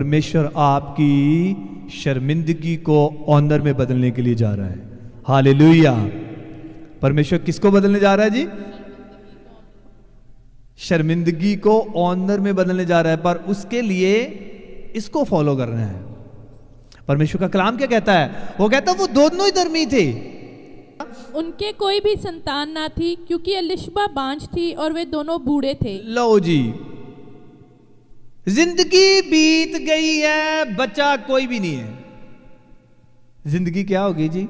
परमेश्वर आपकी शर्मिंदगी को ऑनर में बदलने के लिए जा रहा है। हालेलुया। परमेश्वर किसको बदलने जा रहा है जी? शर्मिंदगी को ऑनर में बदलने जा रहा है, पर उसके लिए इसको फॉलो करना है। परमेश्वर का कलाम क्या कहता है? वो कहता है वो दोनों ही धर्मी थे। उनके कोई भी संतान ना थी, क्योंकि एलिशबा बांझ थी और वे दोनों बूढ़े थे। लो जी, जिंदगी बीत गई है, बच्चा कोई भी नहीं है। जिंदगी क्या होगी जी?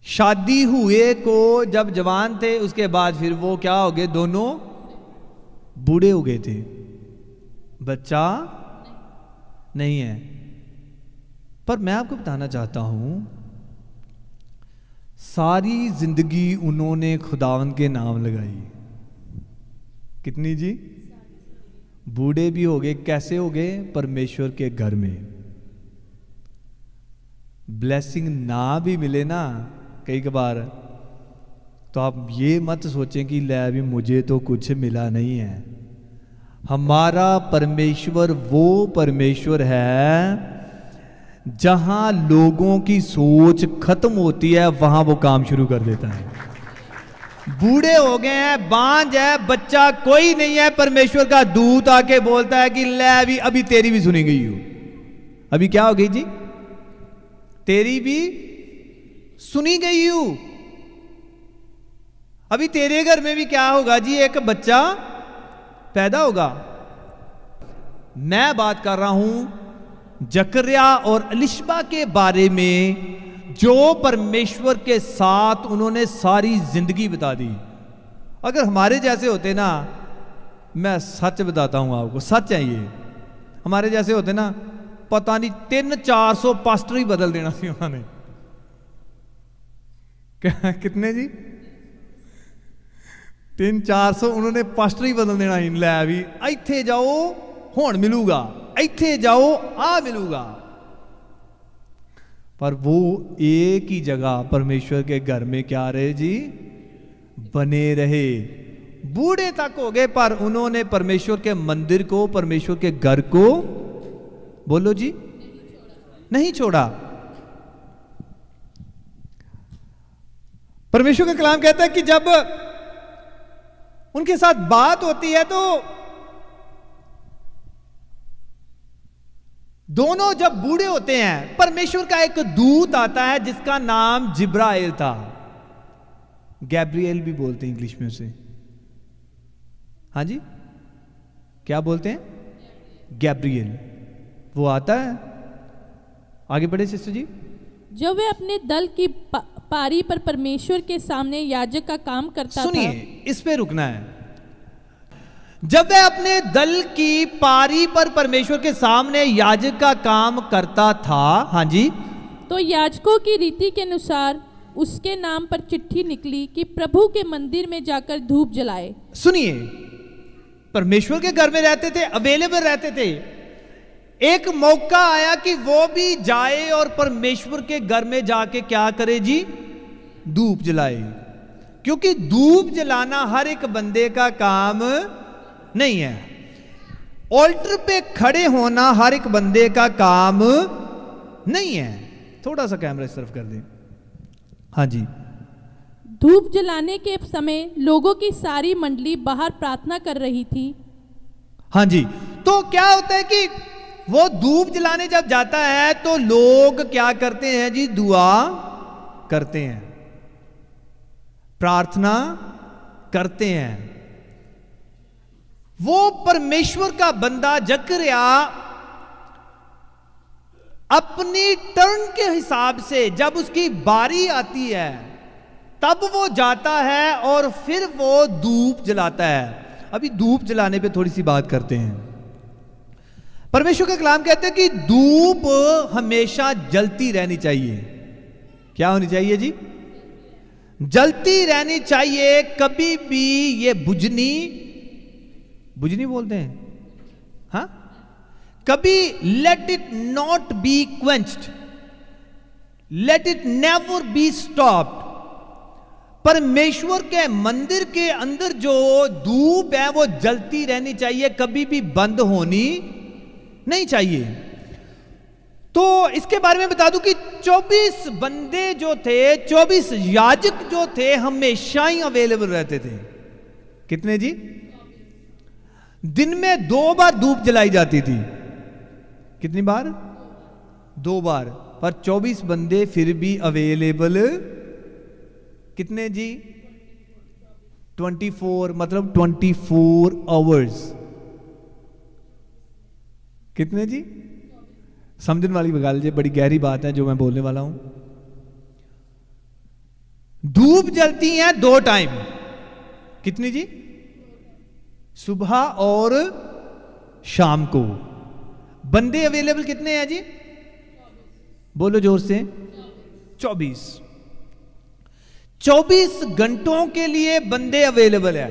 शादी हुए को जब जवान थे, उसके बाद फिर वो क्या हो गए? दोनों बूढ़े हो गए थे, बच्चा नहीं है। पर मैं आपको बताना चाहता हूं, सारी जिंदगी उन्होंने खुदावन के नाम लगाई। कितनी जी? बूढ़े भी हो गए। कैसे हो गए? परमेश्वर के घर में। ब्लेसिंग ना भी मिले ना कई बार, तो आप ये मत सोचें कि ले अभी मुझे तो कुछ मिला नहीं है। हमारा परमेश्वर वो परमेश्वर है जहां लोगों की सोच खत्म होती है, वहां वो काम शुरू कर देता है। बूढ़े हो गए हैं, बांझ है, बच्चा कोई नहीं है, परमेश्वर का दूत आके बोलता है कि ले अभी तेरी भी सुनी गई हो। अभी क्या हो गई जी? तेरी भी सुनी गई हूं। अभी तेरे घर में भी क्या होगा जी? एक बच्चा पैदा होगा। मैं बात कर रहा हूं जकरिया और एलिशबा के बारे में, जो परमेश्वर के साथ उन्होंने सारी जिंदगी बिता दी। अगर हमारे जैसे होते ना, मैं सच बताता हूं आपको, सच है ये, हमारे जैसे होते ना, पता नहीं 300-400 पास्टर ही बदल देना सी उन्होंने। कितने जी? 300-400 उन्होंने पास्टर ही बदल देना। लै भी इत्थे जाओ हुण मिलूगा, इत्थे जाओ आ मिलूगा। पर वो एक ही जगह परमेश्वर के घर में क्या रहे जी? बने रहे। बूढ़े तक हो गए, पर उन्होंने परमेश्वर के मंदिर को, परमेश्वर के घर को, बोलो जी, नहीं छोड़ा। परमेश्वर का कलाम कहता है कि जब उनके साथ बात होती है तो दोनों जब बूढ़े होते हैं, परमेश्वर का एक दूत आता है जिसका नाम जिब्राइल था। गैब्रियल भी बोलते हैं इंग्लिश में उसे। हाँ जी, क्या बोलते हैं? गैब्रियल। वो आता है। आगे बढ़े सिस्टर जी। जब वे अपने दल की पारी पर परमेश्वर के सामने याजक का काम करता था। सुनिए, इस पे रुकना है। जब वह अपने दल की पारी पर परमेश्वर के सामने याजक का काम करता था, हाँ जी, तो याजकों की रीति के अनुसार उसके नाम पर चिट्ठी निकली कि प्रभु के मंदिर में जाकर धूप जलाए। सुनिए, परमेश्वर के घर में रहते थे, अवेलेबल रहते थे। एक मौका आया कि वो भी जाए और परमेश्वर के घर में जाके क्या करे जी? धूप जलाए। क्योंकि धूप जलाना हर एक बंदे का काम नहीं है। ऑल्टर पे खड़े होना हर एक बंदे का काम नहीं है। थोड़ा सा कैमरा इस तरफ कर दें। हाँ जी। धूप जलाने के समय लोगों की सारी मंडली बाहर प्रार्थना कर रही थी। हाँ जी। तो क्या होता है कि वो धूप जलाने जब जाता है तो लोग क्या करते हैं जी? दुआ करते हैं, प्रार्थना करते हैं। वो परमेश्वर का बंदा जकरिया अपनी टर्न के हिसाब से जब उसकी बारी आती है तब वो जाता है और फिर वो धूप जलाता है। अभी धूप जलाने पे थोड़ी सी बात करते हैं। परमेश्वर का कलाम कहते हैं कि धूप हमेशा जलती रहनी चाहिए। क्या होनी चाहिए जी? जलती रहनी चाहिए। कभी भी ये बुझनी बोलते हैं, हाँ, कभी let it not be quenched, let it never be stopped. परमेश्वर के मंदिर के अंदर जो धूप है वो जलती रहनी चाहिए, कभी भी बंद होनी नहीं चाहिए। तो इसके बारे में बता दूं कि 24 बंदे जो थे, 24 याजक जो थे, हमेशा ही अवेलेबल रहते थे। कितने जी? दिन में 2 बार धूप जलाई जाती थी। कितनी बार? 2 बार। पर 24 बंदे फिर भी अवेलेबल कितने जी? 24, मतलब 24 आवर्स। कितने जी? समझने वाली बगा लीजिए, बड़ी गहरी बात है जो मैं बोलने वाला हूं। धूप जलती है 2 टाइम। कितनी जी? सुबह और शाम को। बंदे अवेलेबल कितने हैं जी? बोलो जोर से। 24। 24 घंटों के लिए बंदे अवेलेबल है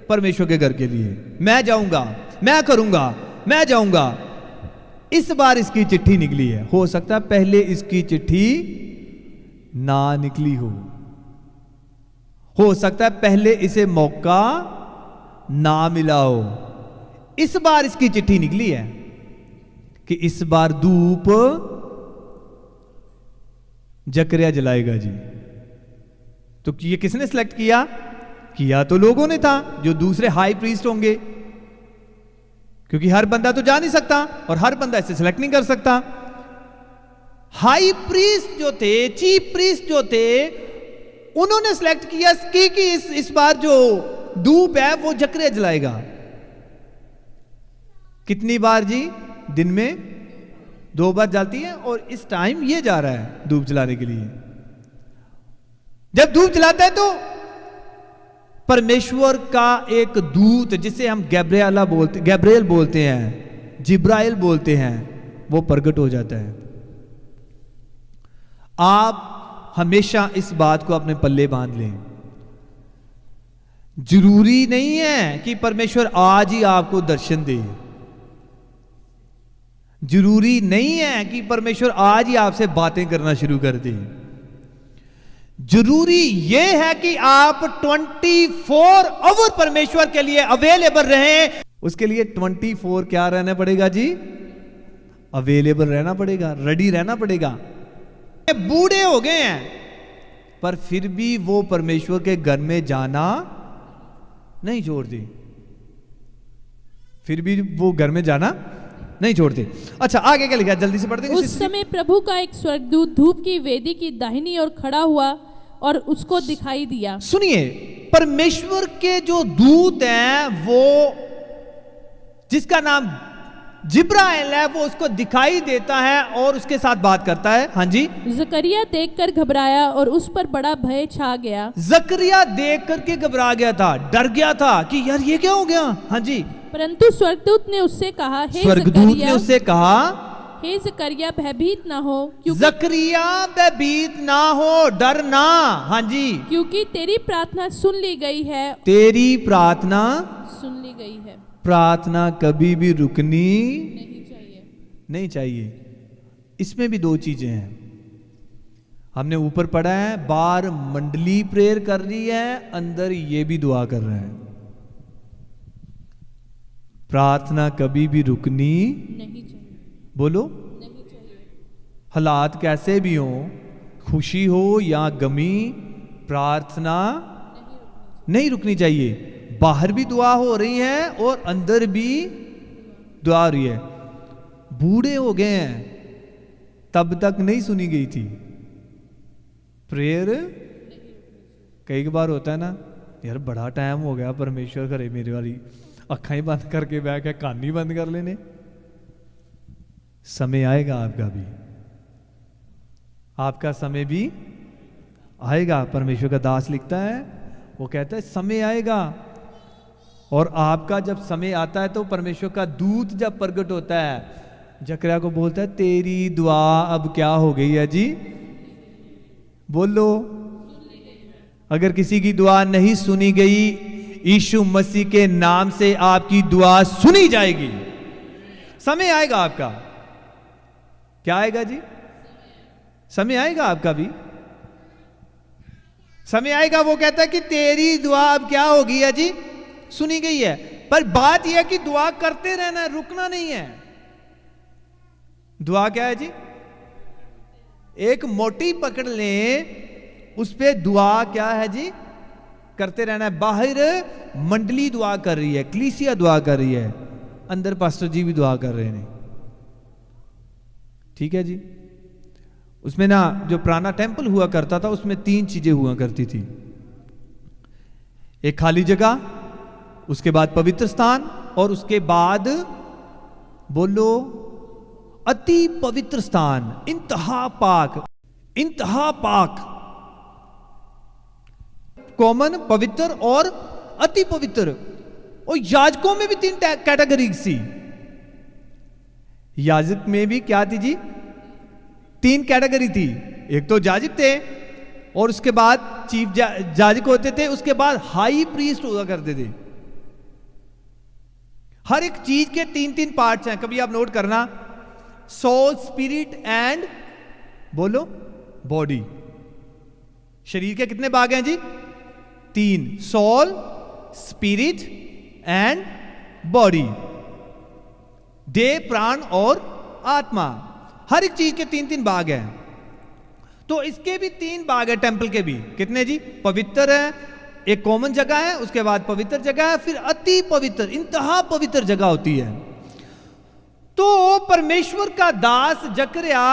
परमेश्वर के घर के लिए। मैं जाऊंगा, मैं करूंगा, मैं जाऊंगा। इस बार इसकी चिट्ठी निकली है। हो सकता है पहले इसकी चिट्ठी ना निकली हो सकता है पहले इसे मौका ना मिला हो। इस बार इसकी चिट्ठी निकली है कि इस बार धूप जकरिया जलाएगा जी। तो ये किसने सिलेक्ट किया? किया तो लोगों ने था, जो दूसरे हाई प्रीस्ट होंगे, क्योंकि हर बंदा तो जा नहीं सकता और हर बंदा इसे सिलेक्ट नहीं कर सकता। हाई प्रीस्ट जो थे, चीफ प्रीस्ट जो थे, उन्होंने सिलेक्ट किया कि इस बार जो धूप है वो जकरिया जलाएगा। कितनी बार जी? दिन में 2 बार जलती है और इस टाइम ये जा रहा है धूप जलाने के लिए। जब धूप जलाता है तो परमेश्वर का एक दूत, जिसे हम गैब्रिएल बोलते हैं, जिब्राइल बोलते हैं, वो प्रकट हो जाता है। आप हमेशा इस बात को अपने पल्ले बांध लें। जरूरी नहीं है कि परमेश्वर आज ही आपको दर्शन दे। जरूरी नहीं है कि परमेश्वर आज ही आपसे बातें करना शुरू कर दे। जरूरी यह है कि आप 24 आवर परमेश्वर के लिए अवेलेबल रहें। उसके लिए 24 क्या रहना पड़ेगा जी? अवेलेबल रहना पड़ेगा, रेडी रहना पड़ेगा। बूढ़े हो गए हैं पर फिर भी वो परमेश्वर के घर में जाना नहीं छोड़ते। फिर भी वो घर में जाना नहीं छोड़ते। अच्छा, आगे क्या लिखा है? जल्दी से पढ़ते हैं। उस समय प्रभु का एक स्वर्गदूत धूप की वेदी की दाहिनी ओर खड़ा हुआ और उसको दिखाई दिया। सुनिए, परमेश्वर के जो दूत हैं, वो जिसका नाम जिब्राइल है, वो उसको दिखाई देता है और उसके साथ बात करता है। हाँ जी। जकरिया देखकर घबराया और उस पर बड़ा भय छा गया। जकरिया देख करके घबरा गया था, डर गया था कि यार ये क्या हो गया। हाँ जी। परंतु स्वर्गदूत ने उससे कहा, हे जकरिया भयभीत ना हो, जकरिया भयभीत ना हो, डरना। हाँ जी। क्योंकि तेरी प्रार्थना सुन ली गई है। तेरी प्रार्थना सुन ली गई है। प्रार्थना कभी भी रुकनी नहीं चाहिए। इसमें भी 2 चीजें हैं। हमने ऊपर पढ़ा है, बाहर मंडली प्रेयर कर रही है, अंदर ये भी दुआ कर रहा है। प्रार्थना कभी भी रुकनी नहीं चाहिए। बोलो, नहीं चाहिए। हालात कैसे भी हो, खुशी हो या गमी, प्रार्थना नहीं रुकनी चाहिए। बाहर भी दुआ हो रही है और अंदर भी दुआ हो रही है। बूढ़े हो गए हैं, तब तक नहीं सुनी गई थी प्रेयर। कई बार होता है ना, यार बड़ा टाइम हो गया, परमेश्वर करे मेरे वाली अखां ही बंद करके बैठ के कान ही बंद कर लेने। समय आएगा आपका भी, आपका समय भी आएगा। परमेश्वर का दास लिखता है, वो कहता है समय आएगा। और आपका जब समय आता है तो परमेश्वर का दूत जब प्रकट होता है, जकरिया को बोलता है, तेरी दुआ अब क्या हो गई है जी? बोलो। अगर किसी की दुआ नहीं सुनी गई, यीशु मसीह के नाम से आपकी दुआ सुनी जाएगी। समय आएगा आपका। क्या आएगा जी? समय आएगा आपका भी। समय आएगा वो कहता है कि तेरी दुआ अब क्या होगी है जी, सुनी गई है। पर बात यह है कि दुआ करते रहना है, रुकना नहीं है। दुआ क्या है जी, एक मोटी पकड़ लें, उस पे दुआ क्या है जी, करते रहना है। बाहर मंडली दुआ कर रही है, कलीसिया दुआ कर रही है, अंदर पास्टर जी भी दुआ कर रहे हैं। ठीक है जी। उसमें ना जो पुराना टेंपल हुआ करता था उसमें 3 चीजें हुआ करती थी। एक खाली जगह, उसके बाद पवित्र स्थान, और उसके बाद बोलो अति पवित्र स्थान, इंतहा पाक। इंतहा पाक, कॉमन, पवित्र और अति पवित्र। और याजकों में भी 3 कैटेगरी थी। याजक में भी क्या थी जी, 3 कैटेगरी थी। एक तो याजक थे, और उसके बाद चीफ याजक होते थे, उसके बाद हाई प्रीस्ट हुआ करते थे। हर एक चीज के 3-3 पार्ट्स हैं, कभी आप नोट करना। सोल, स्पिरिट एंड बोलो बॉडी। शरीर के कितने भाग हैं जी, 3, सोल, स्पिरिट एंड बॉडी। देह, प्राण और आत्मा। हर एक चीज के 3-3 भाग हैं। तो इसके भी 3 भाग है, टेंपल के भी। कितने जी, पवित्र है, एक कॉमन जगह है, उसके बाद पवित्र जगह है, फिर अति पवित्र, इंतहा पवित्र जगह होती है। तो परमेश्वर का दास जकरिया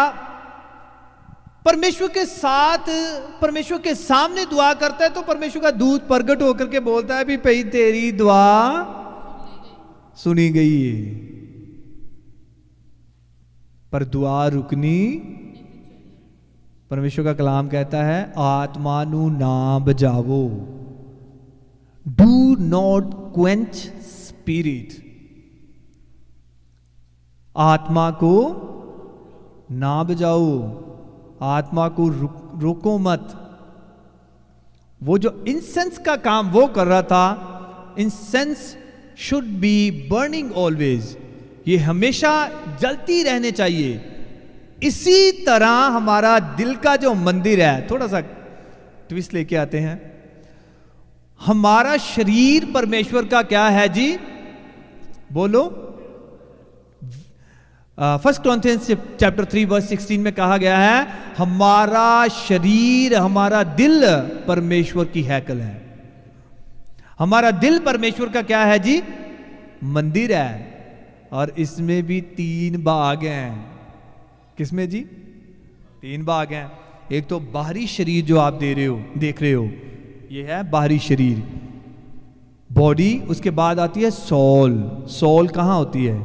परमेश्वर के साथ, परमेश्वर के सामने दुआ करता है, तो परमेश्वर का दूत प्रगट होकर के बोलता है भी भाई तेरी दुआ सुनी गई है। पर दुआ रुकनी, परमेश्वर का कलाम कहता है आत्मा नू ना बजावो, डू नॉट क्वेंच स्पिरिट। आत्मा को ना बजाओ, आत्मा को रोको मत। वो जो इंसेंस का काम वो कर रहा था, incense should be burning always, ये हमेशा जलती रहने चाहिए। इसी तरह हमारा दिल का जो मंदिर है, थोड़ा सा ट्विस्ट लेके आते हैं। हमारा शरीर परमेश्वर का क्या है जी, बोलो। 1 Corinthians chapter 3 verse 16 में कहा गया है हमारा शरीर, हमारा दिल परमेश्वर की हैकल है। हमारा दिल परमेश्वर का क्या है जी, मंदिर है। और इसमें भी 3 भाग हैं। किसमें जी, 3 भाग हैं। एक तो बाहरी शरीर जो आप देख रहे हो, ये है बाहरी शरीर, बॉडी। उसके बाद आती है सोल। सोल कहां होती है,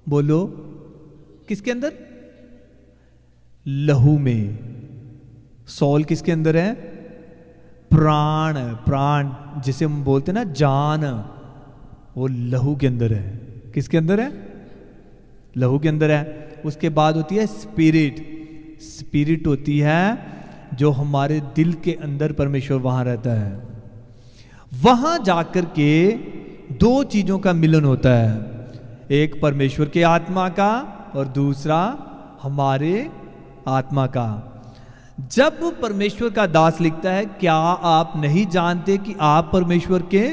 बोलो किसके अंदर, लहू में। सोल किसके अंदर है, प्राण। प्राण जिसे हम बोलते हैं ना जान, वो लहू के अंदर है। किसके अंदर है, लहू के अंदर है। उसके बाद होती है स्पिरिट। स्पिरिट होती है जो हमारे दिल के अंदर, परमेश्वर वहां रहता है। वहां जाकर के 2 चीजों का मिलन होता है, एक परमेश्वर के आत्मा का और दूसरा हमारे आत्मा का। जब परमेश्वर का दास लिखता है क्या आप नहीं जानते कि आप परमेश्वर के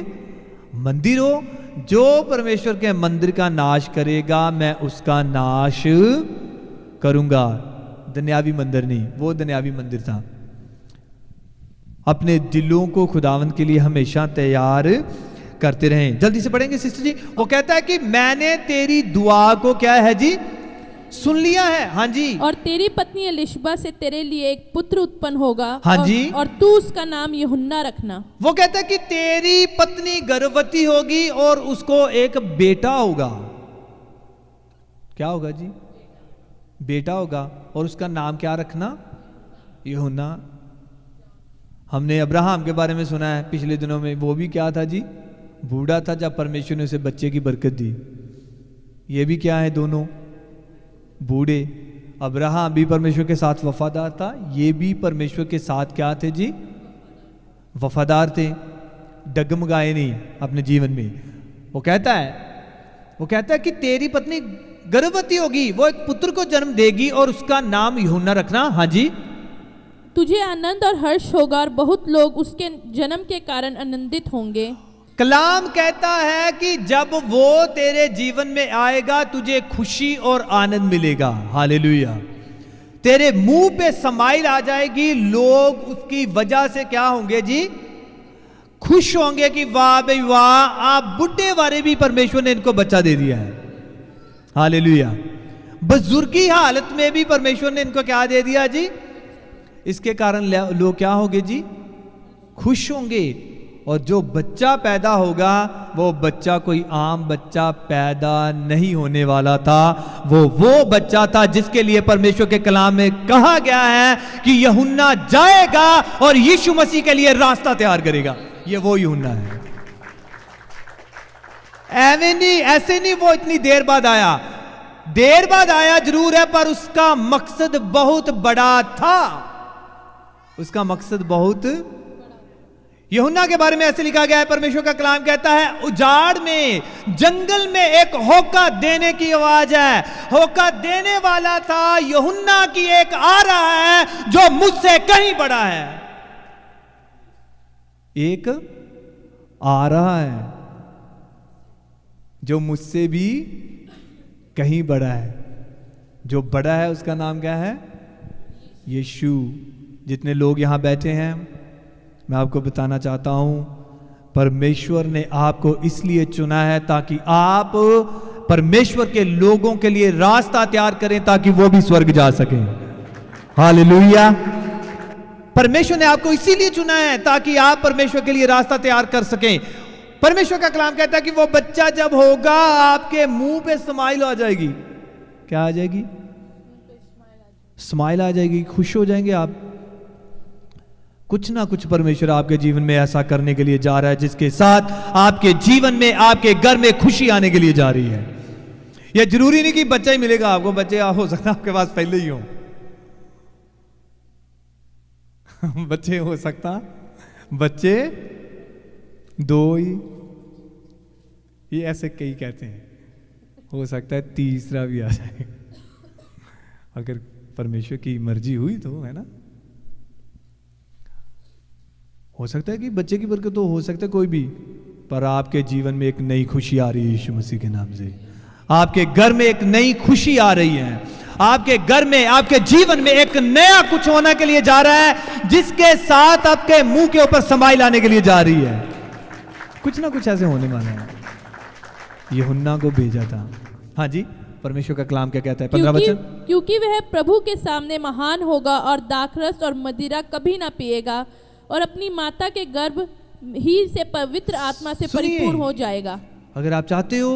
मंदिर हो, जो परमेश्वर के मंदिर का नाश करेगा मैं उसका नाश करूंगा। दुनियावी मंदिर नहीं, वो दुनियावी मंदिर था। अपने दिलों को खुदावंद के लिए हमेशा तैयार करते रहें। जल्दी से पढ़ेंगे सिस्टर जी। वो कहता है कि मैंने तेरी दुआ को क्या है जी, सुन लिया है। हाँ जी। और तेरी पत्नी एलिशबा से तेरे लिए एक पुत्र उत्पन्न होगा। हाँ जी। और तू उसका नाम यूहन्ना रखना। वो कहता है कि तेरी पत्नी गर्भवती होगी और उसको एक बेटा होगा। क्या होगा जी, बेटा होगा। और उसका नाम क्या रखना, यूहन्ना। हमने अब्राहम के बारे में सुना है पिछले दिनों में, वो भी क्या था जी, बूढ़ा था जब परमेश्वर ने उसे बच्चे की बरकत दी। ये भी क्या है, दोनों बूढ़े। अब्राहम भी परमेश्वर के साथ वफादार था, ये भी परमेश्वर के साथ क्या थे जी, वफादार थे, डगमगाए नहीं अपने जीवन में। वो कहता है कि तेरी पत्नी गर्भवती होगी, वो एक पुत्र को जन्म देगी और उसका नाम यूहन्ना रखना। हाँ जी। तुझे आनंद और हर्ष होगा और बहुत लोग उसके जन्म के कारण आनंदित होंगे। कलाम कहता है कि जब वो तेरे जीवन में आएगा तुझे खुशी और आनंद मिलेगा। हालेलुया। तेरे मुंह पे स्माइल आ जाएगी, लोग उसकी वजह से क्या होंगे जी? खुश होंगे कि वाह भाई वाह, आप बुढ़े वाले भी परमेश्वर ने इनको बच्चा दे दिया है। हालेलुया। बुजुर्गी हालत में भी परमेश्वर ने इनको क्या दे दिया जी? इसके कारण लोग क्या होंगे जी? खुश होंगे। और जो बच्चा पैदा होगा वो बच्चा कोई आम बच्चा पैदा नहीं होने वाला था, वो बच्चा था जिसके लिए परमेश्वर के कलाम में कहा गया है कि यूहन्ना जाएगा और यीशु मसीह के लिए रास्ता तैयार करेगा। ये वो यूहन्ना है। ऐसे नहीं वो इतनी देर बाद आया। देर बाद आया जरूर है, पर उसका मकसद बहुत बड़ा था। उसका मकसद बहुत। यूहन्ना के बारे में ऐसे लिखा गया है, परमेश्वर का कलाम कहता है उजाड़ में, जंगल में एक होका देने की आवाज है। होका देने वाला था यूहन्ना की एक आ रहा है जो मुझसे कहीं बड़ा है। एक आ रहा है जो मुझसे भी कहीं बड़ा है। जो बड़ा है उसका नाम क्या है? यीशु। जितने लोग यहां बैठे हैं, मैं आपको बताना चाहता हूं, परमेश्वर ने आपको इसलिए चुना है ताकि आप परमेश्वर के लोगों के लिए रास्ता तैयार करें, ताकि वो भी स्वर्ग जा सकें। हालेलुया। परमेश्वर ने आपको इसीलिए चुना है ताकि आप परमेश्वर के लिए रास्ता तैयार कर सकें। परमेश्वर का कलाम कहता है कि वो बच्चा जब होगा आपके मुंह पे स्माइल आ जाएगी। क्या आ जाएगी? स्माइल आ जाएगी, खुश हो जाएंगे आप। कुछ ना कुछ परमेश्वर आपके जीवन में ऐसा करने के लिए जा रहा है जिसके साथ आपके जीवन में, आपके घर में खुशी आने के लिए जा रही है। यह जरूरी नहीं कि बच्चा ही मिलेगा आपको। बच्चे हो सकता है आपके पास पहले ही हो। बच्चे हो सकता, बच्चे दो ही, ये ऐसे कई कहते हैं। हो सकता है तीसरा भी आ जाए अगर परमेश्वर की मर्जी हुई तो, है ना। हो सकता है कि बच्चे की बरकत तो हो सकता है कोई भी, पर आपके जीवन में एक नई खुशी आ रही है यीशु मसीह के नाम से। आपके घर में एक नई खुशी आ रही है। आपके घर में, आपके जीवन में एक नया कुछ होने के लिए जा रहा है, जिसके साथ आपके मुंह के ऊपर स्माइल आने के लिए जा रही है। कुछ ना कुछ ऐसे होने वाला है। यूहन्ना को भेजा था। हाँ जी, परमेश्वर का कलाम क्या कहता है? 15 वचन। क्योंकि वह प्रभु के सामने महान होगा और दाखरस और मदिरा कभी ना पिएगा और अपनी माता के गर्भ ही से पवित्र आत्मा से परिपूर्ण हो जाएगा। अगर आप चाहते हो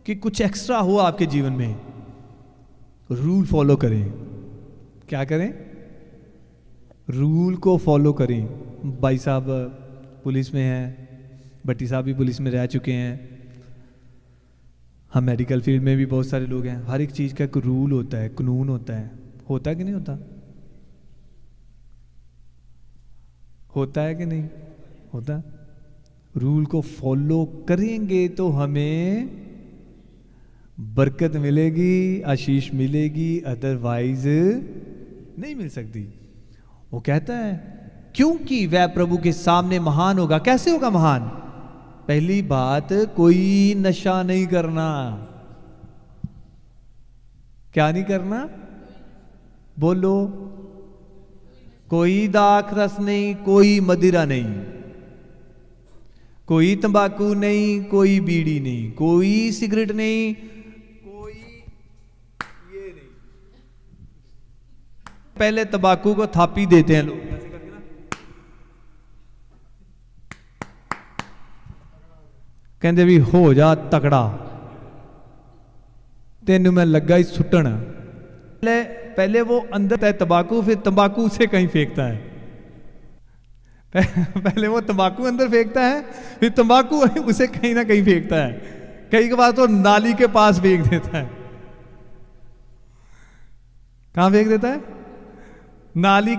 कि कुछ एक्स्ट्रा हो आपके जीवन में, रूल फॉलो करें। क्या करें? रूल को फॉलो करें। भाई साहब पुलिस में हैं, भट्टी साहब भी पुलिस में रह चुके हैं, हम मेडिकल फील्ड में भी बहुत सारे लोग हैं। हर एक चीज़ का एक रूल होता है, कानून होता है। होता है कि नहीं होता? होता है कि नहीं होता? रूल को फॉलो करेंगे तो हमें बरकत मिलेगी, आशीष मिलेगी, अदरवाइज नहीं मिल सकती। वो कहता है क्योंकि वह प्रभु के सामने महान होगा। कैसे होगा महान? पहली बात, कोई नशा नहीं करना। क्या नहीं करना? बोलो। कोई दाखरस नहीं, कोई मदिरा नहीं, कोई तंबाकू नहीं, कोई बीड़ी नहीं, कोई सिगरेट नहीं, कोई ये नहीं। पहले तंबाकू को थापी देते हैं लोग, ऐसे करके ना, कहते भी हो जा तकड़ा, तेन मैं लगा ही सुटन। पहले वो अंदर है तंबाकू, फिर तंबाकू उसे कहीं फेंकता है। पहले वो तंबाकू अंदर फेंकता है, फिर तंबाकू उसे कहीं ना कहीं फेंकता है। कई बार तो नाली के पास फेंक देता है। कहां फेंक देता है? नाले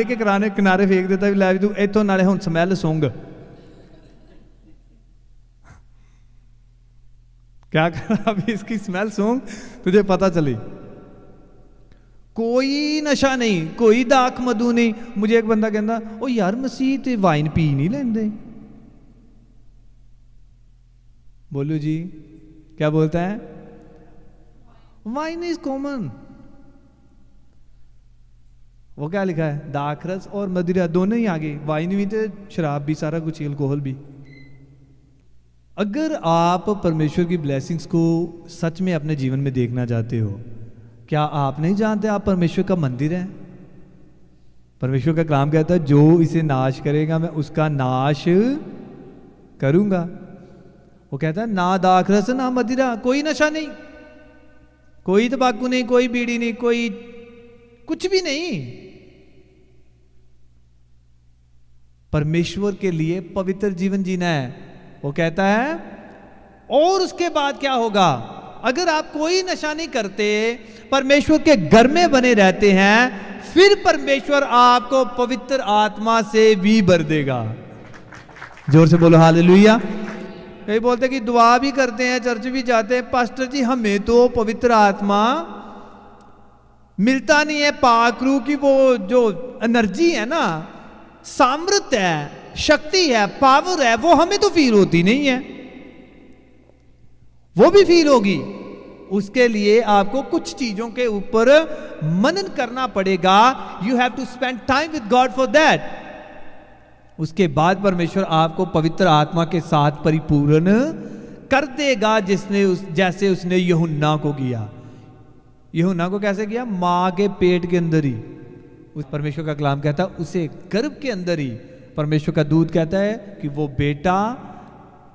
के किनारे फेंक देता है। लै तू इथों नाले हुण स्मैल सूंघ। क्या कर, अभी इसकी स्मेल सूंघ, तुझे पता चली। कोई नशा नहीं, कोई दाख मधु नहीं। मुझे एक बंदा कहता, ओ यार मसीह ते वाइन पी नहीं लेंदे। बोलू जी क्या बोलता है? Wine is common. वो क्या लिखा है? दाखरस और मदिरा दोनों ही आगे, वाइन भी तो शराब भी, सारा कुछ, अल्कोहल भी। अगर आप परमेश्वर की ब्लेसिंग्स को सच में अपने जीवन में देखना चाहते हो, क्या आप नहीं जानते आप परमेश्वर का मंदिर है? परमेश्वर का कलाम कहता है, जो इसे नाश करेगा मैं उसका नाश करूंगा। वो कहता है ना दाखरस ना मदिरा, कोई नशा नहीं, कोई तंबाकू नहीं, कोई बीड़ी नहीं, कोई कुछ भी नहीं। परमेश्वर के लिए पवित्र जीवन जीना है। वो कहता है और उसके बाद क्या होगा? अगर आप कोई नशा नहीं करते, परमेश्वर के घर में बने रहते हैं, फिर परमेश्वर आपको पवित्र आत्मा से भी भर देगा। जोर से बोलो हालेलुया। कई बोलते कि दुआ भी करते हैं, चर्च भी जाते हैं, पास्टर जी हमें तो पवित्र आत्मा मिलता नहीं है। पाक रूह की वो जो एनर्जी है ना, सामर्थ्य है, शक्ति है, पावर है, वो हमें तो फील होती नहीं है। वो भी फील होगी, उसके लिए आपको कुछ चीजों के ऊपर मनन करना पड़ेगा। You have to spend time with God for that. उसके बाद परमेश्वर आपको पवित्र आत्मा के साथ परिपूर्ण कर देगा, जैसे उसने यूहन्ना को किया। यूहन्ना को कैसे किया? मां के पेट के अंदर ही। उस परमेश्वर का कलाम कहता है उसे गर्भ के अंदर ही परमेश्वर का दूत कहता है कि वो बेटा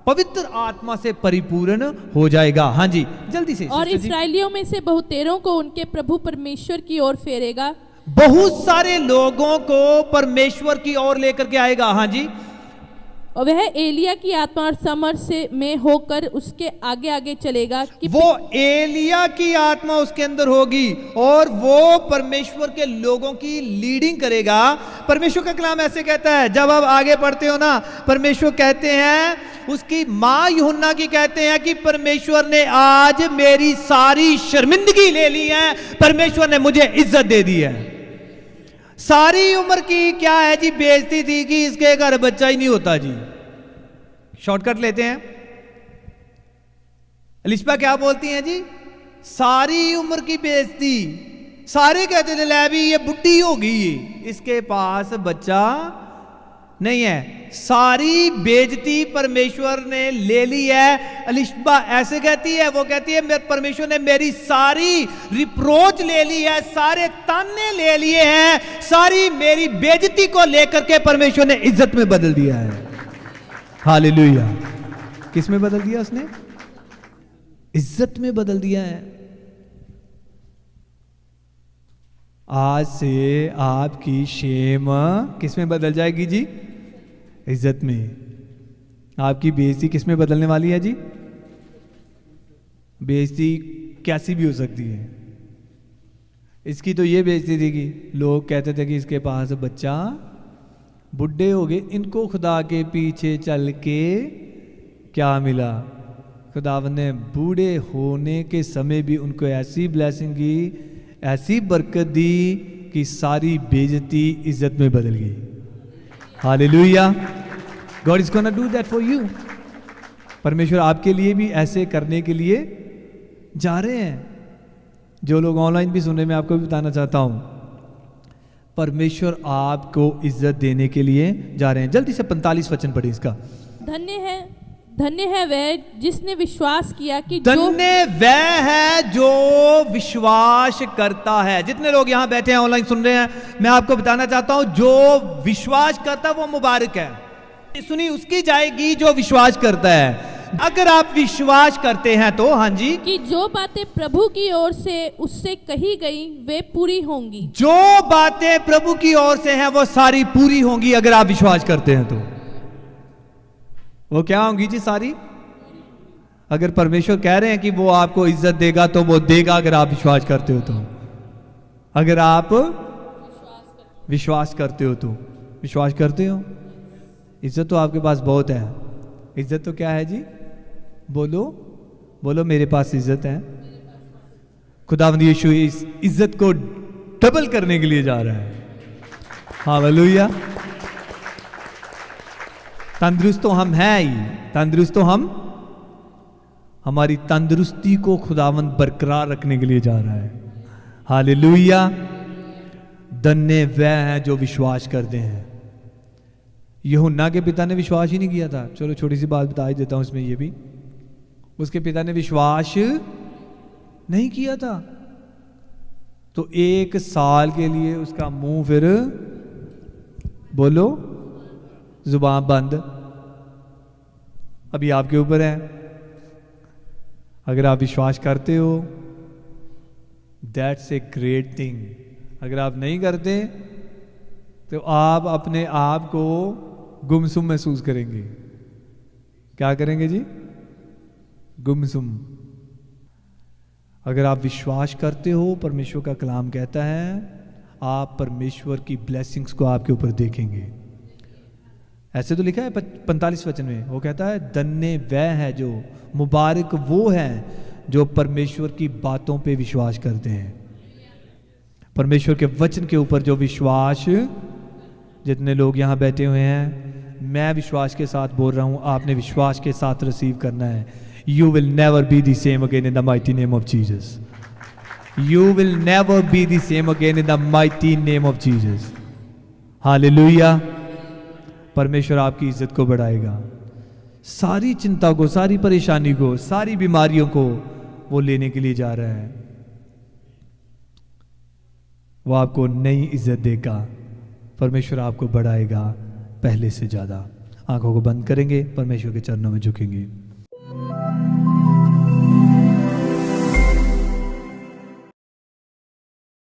पवित्र आत्मा से परिपूर्ण हो जाएगा। हाँ जी जल्दी से। और इस्राएलियों में से बहुतेरों को उनके प्रभु परमेश्वर की ओर फेरेगा। बहुत सारे लोगों को परमेश्वर की ओर लेकर के आएगा। हाँ जी। और वह एलिया की आत्मा और समर्थ से में होकर उसके आगे आगे चलेगा कि वो एलिया की आत्मा उसके अंदर होगी और वो परमेश्वर के लोगों की लीडिंग करेगा। परमेश्वर का कलाम ऐसे कहता है, जब आप आगे पढ़ते हो ना, परमेश्वर कहते हैं, उसकी मां यूहन्ना की कहते हैं कि परमेश्वर ने आज मेरी सारी शर्मिंदगी ले ली है, परमेश्वर ने मुझे इज्जत दे दी है। सारी उम्र की क्या है जी, बेइज्जती थी कि इसके घर बच्चा ही नहीं होता जी। शॉर्टकट लेते हैं। अलिशबा क्या बोलती हैं जी? सारी उम्र की बेइज्जती। सारे कहते थे ले भी ये बुढ़ी होगी, इसके पास बच्चा नहीं है। सारी बेइज्जती परमेश्वर ने ले ली है। अलिशबा ऐसे कहती है, वो कहती है परमेश्वर ने मेरी सारी रिप्रोच ले ली है, सारे ताने ले लिए हैं, सारी मेरी बेइज्जती को लेकर के परमेश्वर ने इज्जत में बदल दिया है। हालेलुया। किस में बदल दिया उसने? इज्जत में बदल दिया है। आज से आपकी शेम किस में बदल जाएगी जी? इज्जत में। आपकी बेइज्जती किस में बदलने वाली है जी? बेइज्जती कैसी भी हो सकती है। इसकी तो ये बेइज्जती थी कि लोग कहते थे कि इसके पास बच्चा, बुढ़े हो गए, इनको खुदा के पीछे चल के क्या मिला? खुदावंद ने बूढ़े होने के समय भी उनको ऐसी ब्लेसिंग दी, ऐसी बरकत दी कि सारी बेइज्जती इज्जत में बदल गई। Hallelujah. God is gonna do that for you. परमेश्वर आपके लिए भी ऐसे करने के लिए जा रहे हैं। जो लोग ऑनलाइन भी सुने, मैं आपको भी बताना चाहता हूं, परमेश्वर आपको इज्जत देने के लिए जा रहे हैं। जल्दी से 45 वचन पढ़े इसका। धन्य है वह जिसने विश्वास किया कि धन्य वह है जो विश्वास करता है। जितने लोग यहां बैठे हैं, ऑनलाइन सुन रहे हैं, मैं आपको बताना चाहता हूं, जो विश्वास करता है वो मुबारक है। सुनी, उसकी जाएगी जो विश्वास करता है। अगर आप विश्वास करते हैं तो हाँ जी, कि जो बातें प्रभु की ओर से उससे कही गई वे पूरी होंगी। जो बातें प्रभु की ओर से हैं वो सारी पूरी होंगी अगर आप विश्वास करते हैं तो। वो क्या होंगी जी? सारी। अगर परमेश्वर कह रहे हैं कि वो आपको इज्जत देगा तो वो देगा अगर आप विश्वास करते हो तो। अगर आप विश्वास करते हो तो। विश्वास करते हो? इज्जत तो आपके पास बहुत है। इज्जत तो क्या है जी? बोलो बोलो, मेरे पास इज्जत है। खुदावंद यीशु इस इज्जत को डबल करने के लिए जा रहा है। हालेलुया। तंदुरुस्त तो हम हैं ही, तंदुरुस्त तो हम, हमारी तंदुरुस्ती को खुदावंद बरकरार रखने के लिए जा रहा है। हालेलुया। धन्य वह हैं जो विश्वास करते हैं। यूहन्ना के पिता ने विश्वास ही नहीं किया था। चलो छोटी सी बात बता ही देता हूं इसमें, ये भी उसके पिता ने विश्वास नहीं किया था, तो 1 साल के लिए उसका मुंह फिर बोलो जुबान बंद। अभी आपके ऊपर है, अगर आप विश्वास करते हो दैट्स ए ग्रेट थिंग। अगर आप नहीं करते तो आप अपने आप को गुमसुम महसूस करेंगे। क्या करेंगे जी? गुमसुम। अगर आप विश्वास करते हो, परमेश्वर का कलाम कहता है आप परमेश्वर की ब्लेसिंग्स को आपके ऊपर देखेंगे। ऐसे तो लिखा है 45 वचन में, वो कहता है धन्य वह है जो, मुबारक वो है जो परमेश्वर की बातों पे विश्वास करते हैं। परमेश्वर के वचन के ऊपर जो विश्वास, जितने लोग यहाँ बैठे हुए हैं, मैं विश्वास के साथ बोल रहा हूँ, आपने विश्वास के साथ रिसीव करना है। You will never be the same again in the mighty name of Jesus. You will never be the same again in the mighty name of Jesus. Hallelujah. परमेश्वर आपकी इज्जत को बढ़ाएगा। सारी चिंता को, सारी परेशानी को, सारी बीमारियों को वो लेने के लिए जा रहा है। वो आपको नई इज्जत देगा। परमेश्वर आपको बढ़ाएगा पहले से ज्यादा। आंखों को बंद करेंगे, परमेश्वर के चरणों में झुकेंगे।